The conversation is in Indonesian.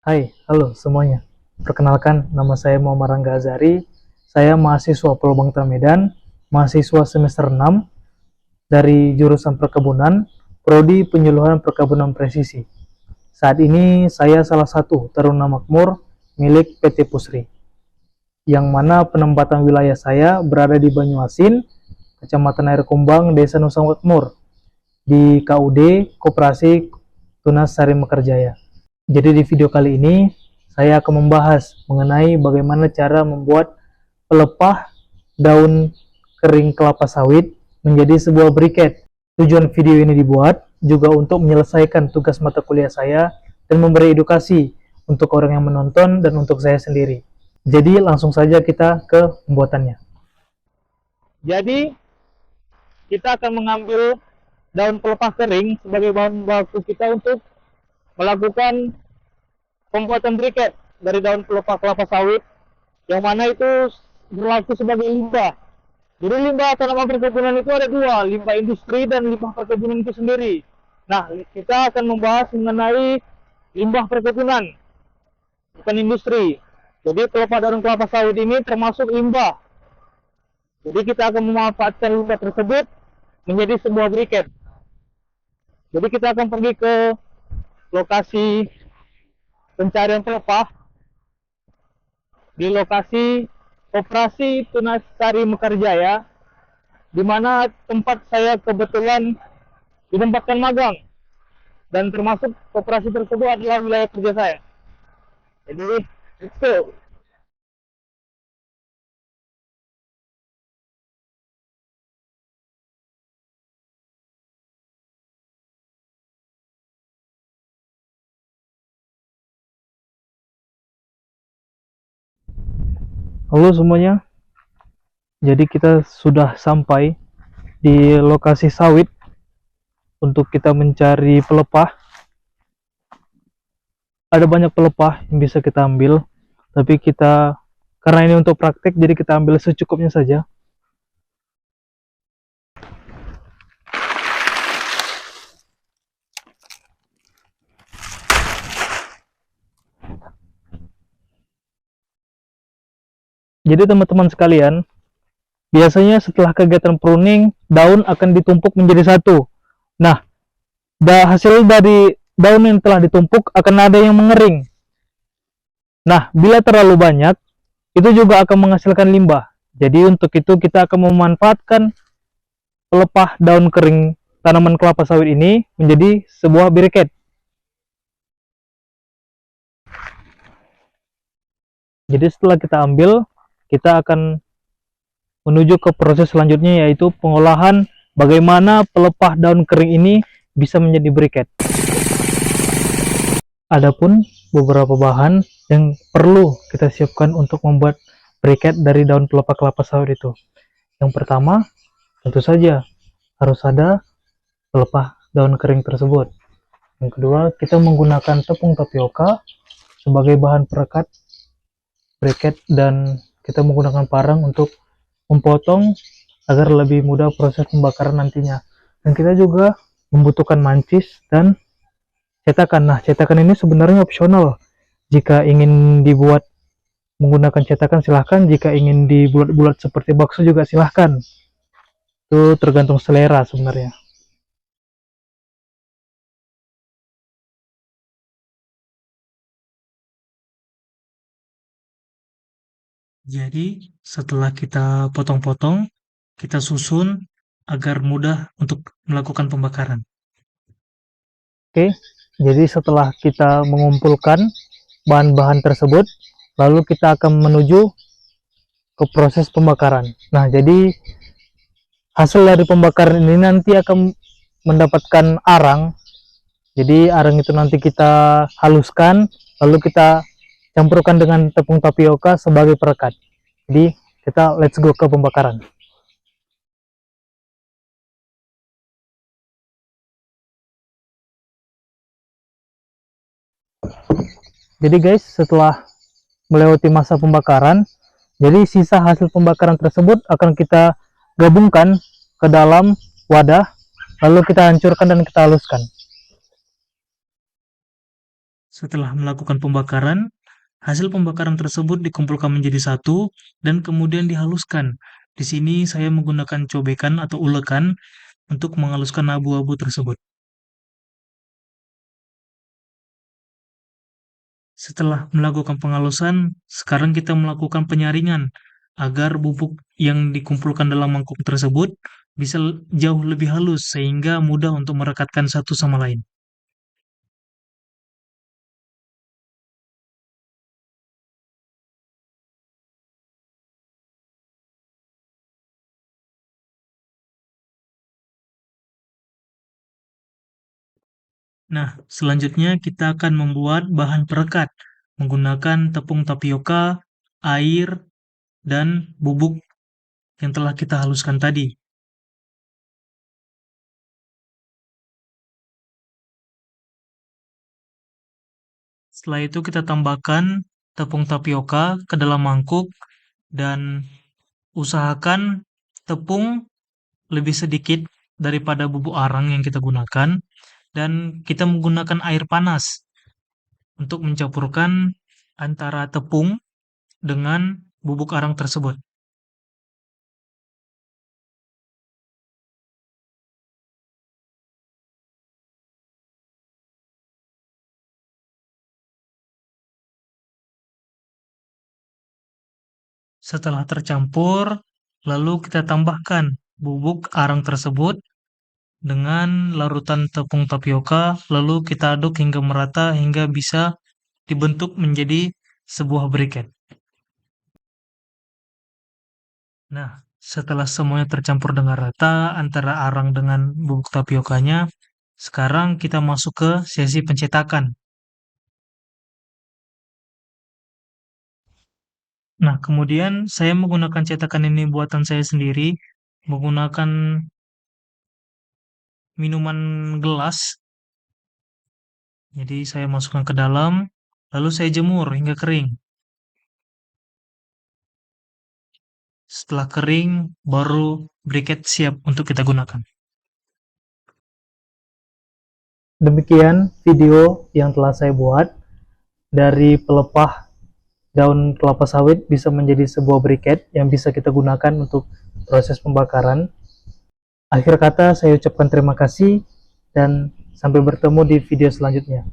Hai, halo semuanya. Perkenalkan, nama saya Muhammad Rangga Azari. Saya mahasiswa Pulau Bangka Medan, mahasiswa semester 6 dari jurusan perkebunan, prodi penyuluhan perkebunan presisi. Saat ini saya salah satu taruna makmur milik PT Pusri, yang mana penempatan wilayah saya berada di Banyuasin, Kecamatan Air Kumbang, Desa Nusa Makmur, di KUD Koperasi Tunas Sari Mekarjaya. Jadi di video kali ini saya akan membahas mengenai bagaimana cara membuat pelepah daun kering kelapa sawit menjadi sebuah briket. Tujuan video ini dibuat juga untuk menyelesaikan tugas mata kuliah saya dan memberi edukasi untuk orang yang menonton dan untuk saya sendiri. Jadi langsung saja kita ke pembuatannya. Jadi kita akan mengambil daun pelepah kering sebagai bahan baku kita untuk melakukan pembuatan briket dari daun pelepah kelapa sawit, yang mana itu berlaku sebagai limbah. Jadi limbah tanaman perkebunan itu ada dua, limbah industri dan limbah perkebunan itu sendiri. Nah, kita akan membahas mengenai limbah perkebunan, bukan industri. Jadi pelepah daun kelapa sawit ini termasuk limbah. Jadi kita akan memanfaatkan limbah tersebut menjadi sebuah briket. Jadi kita akan pergi ke lokasi pencarian pelepah di lokasi Koperasi Tunas Sari Mekarjaya, di mana tempat saya kebetulan ditempatkan magang, dan termasuk koperasi tersebut adalah wilayah kerja saya. Jadi, let's go. Halo semuanya, jadi kita sudah sampai di lokasi sawit untuk kita mencari pelepah. Ada banyak pelepah yang bisa kita ambil, tapi karena ini untuk praktek, jadi kita ambil secukupnya saja. Jadi teman-teman sekalian, biasanya setelah kegiatan pruning, daun akan ditumpuk menjadi satu. Nah, hasil dari daun yang telah ditumpuk akan ada yang mengering. Nah, bila terlalu banyak, itu juga akan menghasilkan limbah. Jadi untuk itu kita akan memanfaatkan pelepah daun kering tanaman kelapa sawit ini menjadi sebuah briket. Jadi setelah kita ambil, kita akan menuju ke proses selanjutnya, yaitu pengolahan bagaimana pelepah daun kering ini bisa menjadi briket. Adapun beberapa bahan yang perlu kita siapkan untuk membuat briket dari daun pelepah kelapa sawit itu. Yang pertama, tentu saja harus ada pelepah daun kering tersebut. Yang kedua, kita menggunakan tepung tapioka sebagai bahan perekat briket, dan kita menggunakan parang untuk memotong agar lebih mudah proses pembakaran nantinya. Dan kita juga membutuhkan mancis dan cetakan. Nah, cetakan ini sebenarnya opsional. Jika ingin dibuat menggunakan cetakan silahkan, jika ingin dibulat-bulat seperti bakso juga silahkan. Itu tergantung selera sebenarnya. Jadi setelah kita potong-potong, kita susun agar mudah untuk melakukan pembakaran. Oke, jadi setelah kita mengumpulkan bahan-bahan tersebut, lalu kita akan menuju ke proses pembakaran. Nah, jadi hasil dari pembakaran ini nanti akan mendapatkan arang. Jadi arang itu nanti kita haluskan, lalu kita campurkan dengan tepung tapioka sebagai perekat. Jadi kita let's go ke pembakaran. Jadi guys, setelah melewati masa pembakaran, jadi sisa hasil pembakaran tersebut akan kita gabungkan ke dalam wadah, lalu kita hancurkan dan kita haluskan. Setelah melakukan pembakaran, hasil pembakaran tersebut dikumpulkan menjadi satu dan kemudian dihaluskan. Di sini saya menggunakan cobekan atau ulekan untuk menghaluskan abu-abu tersebut. Setelah melakukan penghalusan, sekarang kita melakukan penyaringan agar bubuk yang dikumpulkan dalam mangkuk tersebut bisa jauh lebih halus sehingga mudah untuk merekatkan satu sama lain. Nah, selanjutnya kita akan membuat bahan perekat menggunakan tepung tapioka, air, dan bubuk yang telah kita haluskan tadi. Setelah itu kita tambahkan tepung tapioka ke dalam mangkuk dan usahakan tepung lebih sedikit daripada bubuk arang yang kita gunakan dan kita menggunakan air panas untuk mencampurkan antara tepung dengan bubuk arang tersebut. Setelah tercampur, lalu kita tambahkan bubuk arang tersebut dengan larutan tepung tapioka, lalu kita aduk hingga merata hingga bisa dibentuk menjadi sebuah briket. Nah, setelah semuanya tercampur dengan rata antara arang dengan bubuk tapiokanya, sekarang kita masuk ke sesi pencetakan. Nah, kemudian saya menggunakan cetakan ini buatan saya sendiri, menggunakan minuman gelas. Jadi saya masukkan ke dalam, lalu saya jemur hingga kering. Setelah kering, baru briket siap untuk kita gunakan. Demikian video yang telah saya buat. Dari pelepah daun kelapa sawit bisa menjadi sebuah briket yang bisa kita gunakan untuk proses pembakaran. Akhir kata saya ucapkan terima kasih dan sampai bertemu di video selanjutnya.